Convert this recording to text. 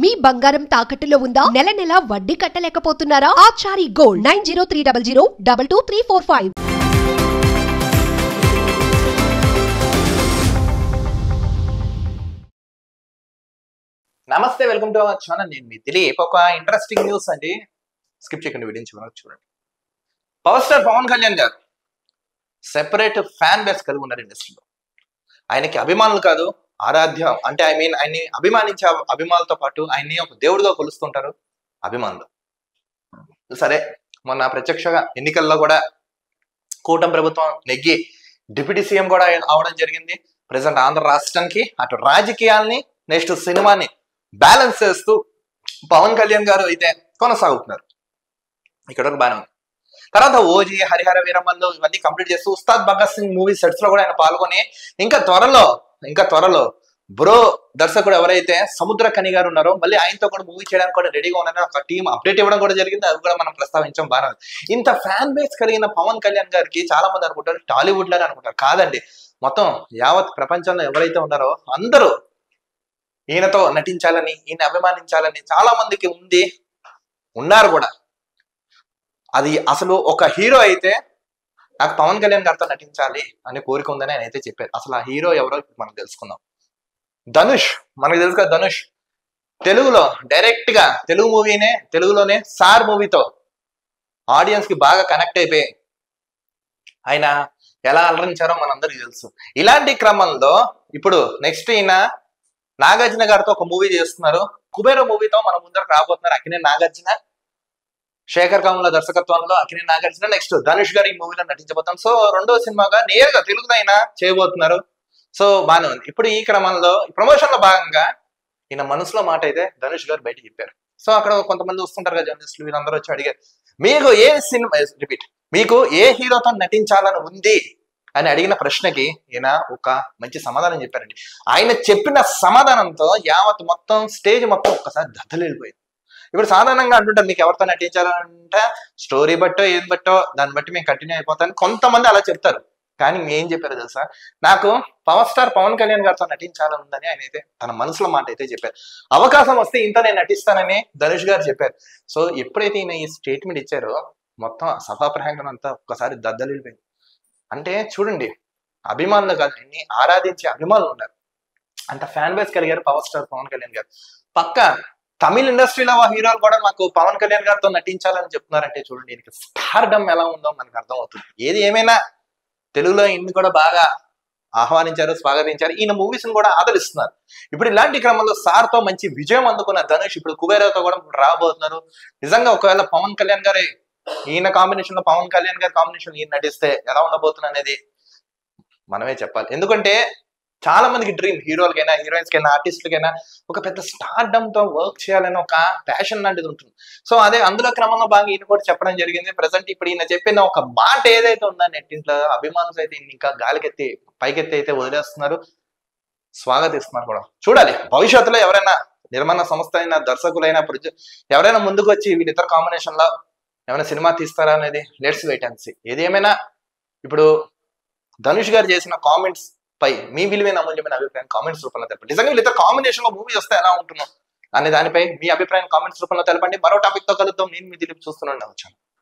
మీ బంగారం తాకట్టులో ఉందా? నెల నెల వడ్డీ కట్టలేకపోతున్నారా? ఆచారి గోల్డ్ 9030022345. నమస్తే, వెల్కమ్ టు అవర్ ఛానల్. నేను మీ దిలీప్. ఒక ఇంట్రెస్టింగ్ న్యూస్ అండి, స్కిప్ చేయకుండా వీడియో చూడండి. పవర్ స్టార్ పవన్ కళ్యాణ్ గారు సెపరేట్ ఫ్యాన్ బేస్ కలిగి ఉన్నారు ఇండస్ట్రీలో. ఆయనకి అభిమానులు కాదు, ఆరాధ్యం అంటే ఆయన్ని అభిమానించే అభిమానులతో పాటు ఆయన్ని ఒక దేవుడిగా కొలుస్తుంటారు అభిమానులు. సరే, మొన్న ప్రత్యక్షంగా ఎన్నికల్లో కూడా కూటమి ప్రభుత్వం నెగ్గి డిప్యూటీ సీఎం కూడా అవడం జరిగింది. ప్రజెంట్ ఆంధ్ర రాష్ట్రానికి అటు రాజకీయాల్ని నెక్స్ట్ సినిమాని బ్యాలెన్స్ చేస్తూ పవన్ కళ్యాణ్ గారు అయితే కొనసాగుతున్నారు. ఇక్కడ బాగానే ఉంది. తర్వాత ఓజీ, హరిహర వీరమల్లు ఇవన్నీ కంప్లీట్ చేస్తూ ఉస్తాద్ భగత్ సింగ్ మూవీ సెట్స్ లో కూడా ఆయన పాల్గొని ఇంకా త్వరలో బ్రో దర్శకుడు ఎవరైతే సముద్రకని గారు ఉన్నారో మళ్ళీ ఆయనతో కూడా మూవీ చేయడానికి కూడా రెడీగా ఉన్నారని ఒక టీం అప్డేట్ ఇవ్వడం కూడా జరిగింది. అది కూడా మనం ప్రస్తావించాం. బాగా ఇంత ఫ్యాన్ బేస్ కలిగిన పవన్ కళ్యాణ్ గారికి చాలా మంది అనుకుంటారు టాలీవుడ్ లోనే అనుకుంటారు. కాదండి, మొత్తం యావత్ ప్రపంచంలో ఎవరైతే ఉన్నారో అందరూ ఈయనతో నటించాలని, ఈయన అభిమానించాలని చాలా మందికి ఉన్నారు కూడా. అది అసలు ఒక హీరో అయితే నాకు పవన్ కళ్యాణ్ గారితో నటించాలి అనే కోరిక ఉందని ఆయన అయితే చెప్పారు. అసలు ఆ హీరో ఎవరో ఇప్పుడు మనం తెలుసుకుందాం. ధనుష్, మనకు తెలుసు కదా, ధనుష్ తెలుగులో డైరెక్ట్ గా తెలుగులోనే సార్ మూవీతో ఆడియన్స్ కి బాగా కనెక్ట్ అయిపోయి ఆయన ఎలా అలరించారో మనందరికీ తెలుసు. ఇలాంటి క్రమంలో ఇప్పుడు నెక్స్ట్ ఈయన నాగార్జున గారితో ఒక మూవీ చేస్తున్నారు. కుబేర మూవీతో మన ముందరకు రాబోతున్నారు అక్కినేని నాగార్జున. శేఖర్ కమల దర్శకత్వంలో అక్కినేని నాగార్జున నెక్స్ట్ ధనుష్ గారు ఈ మూవీలో నటించబోతాం. సో రెండో సినిమాగా నేరుగా తెలుగులో అయినా చేయబోతున్నారు. సో బాగానే ఉంది. ఇప్పుడు ఈ క్రమంలో ప్రమోషన్ లో భాగంగా ఈయన మనసులో మాట అయితే ధనుష్ గారు బయట చెప్పారు. సో అక్కడ కొంతమంది వస్తుంటారు కదా జర్నలిస్టులు, వీళ్ళందరూ వచ్చి అడిగారు, మీకు ఏ హీరోతో నటించాలని ఉంది అని అడిగిన ప్రశ్నకి ఈయన ఒక మంచి సమాధానం చెప్పారండి. ఆయన చెప్పిన సమాధానంతో యావత్ మొత్తం స్టేజ్ మొత్తం ఒక్కసారి దద్దలిపోయింది. ఇప్పుడు సాధారణంగా అంటుంటారు మీకు ఎవరితో నటించాలంటే స్టోరీ బట్టో ఏం బట్టో దాన్ని బట్టి మేము కంటిన్యూ అయిపోతాను, కొంతమంది అలా చెప్తారు. కానీ ఏం చెప్పారు తెలుసా, నాకు పవర్ స్టార్ పవన్ కళ్యాణ్ గారితో నటించాలని ఉందని ఆయన అయితే తన మనసులో మాట అయితే చెప్పారు. అవకాశం వస్తే ఇంత నేను నటిస్తానని ధనుష్ గారు చెప్పారు. సో ఎప్పుడైతే ఈయన ఈ స్టేట్మెంట్ ఇచ్చారో మొత్తం సభా ప్రాంగణం అంతా ఒక్కసారి దద్దలిపోయింది. అంటే చూడండి, అభిమానులు కాదు, ఆయన్ని ఆరాధించే అభిమానులు ఉన్నారు. అంత ఫ్యాన్ బేస్ కలిగారు పవర్ స్టార్ పవన్ కళ్యాణ్ గారు. పక్క తమిళ ఇండస్ట్రీలో హీరోలు కూడా మాకు పవన్ కళ్యాణ్ గారితో నటించాలని చెప్తున్నారంటే చూడండి దీనికి స్టార్డమ్ ఎలా ఉందో మనకు అర్థం అవుతుంది. ఏది ఏమైనా తెలుగులో ఇన్ని కూడా బాగా ఆహ్వానించారు, స్వాగతించారు. ఈయన మూవీస్ ని కూడా ఆదరిస్తున్నారు. ఇప్పుడు ఇలాంటి క్రమంలో సార్ తో మంచి విజయం అందుకున్న ధనుష్ ఇప్పుడు కుబేరాతో కూడా రాబోతున్నారు. నిజంగా ఒకవేళ పవన్ కళ్యాణ్ గారి ఈయన కాంబినేషన్ లో పవన్ కళ్యాణ్ గారి కాంబినేషన్ ఈయన నటిస్తే ఎలా ఉండబోతుంది అనేది మనమే చెప్పాలి. ఎందుకంటే చాలా మందికి డ్రీమ్, హీరోలకైనా హీరోయిన్స్ కైనా ఆర్టిస్టులకైనా ఒక పెద్ద స్టార్డమ్ తో వర్క్ చేయాలని ఒక ప్యాషన్ లాంటిది ఉంటుంది. సో అదే అందులో క్రమంలో బాగా ఈయన కూడా చెప్పడం జరిగింది. ప్రజెంట్ ఇప్పుడు ఈయన చెప్పిన ఒక మాట ఏదైతే ఉందో నెట్టింట్లో అభిమానులు అయితే ఇంకా గాలికెత్తి పైకెత్తి అయితే వదిలేస్తున్నారు, స్వాగతిస్తున్నారు కూడా. చూడాలి భవిష్యత్తులో ఎవరైనా నిర్మాణ సంస్థ అయినా దర్శకులైనా ఎవరైనా ముందుకు వచ్చి వీళ్ళిద్దరు కాంబినేషన్ లో ఏమైనా సినిమా తీస్తారా అనేది లెట్స్ వెయిట్ అండ్ సీ. ఏది ఏమైనా ఇప్పుడు ధనుష్ గారు చేసిన కామెంట్స్ పై మీ విలువైన అమూల్యమైన అభిప్రాయం కామెంట్స్ రూపంలో తెలపండి. నిజంగా వీళ్ళిద్దరు కాంబినేషన్ లో మూవీ వస్తే ఎలా ఉంటున్నాం అనే దానిపై మీ అభిప్రాయం కామెంట్స్ రూపంలో తెలపండి. మరో టాపిక్ తో కలుద్దాం. నేను మీ దిలీప్, చూస్తున్నాను వచ్చాను.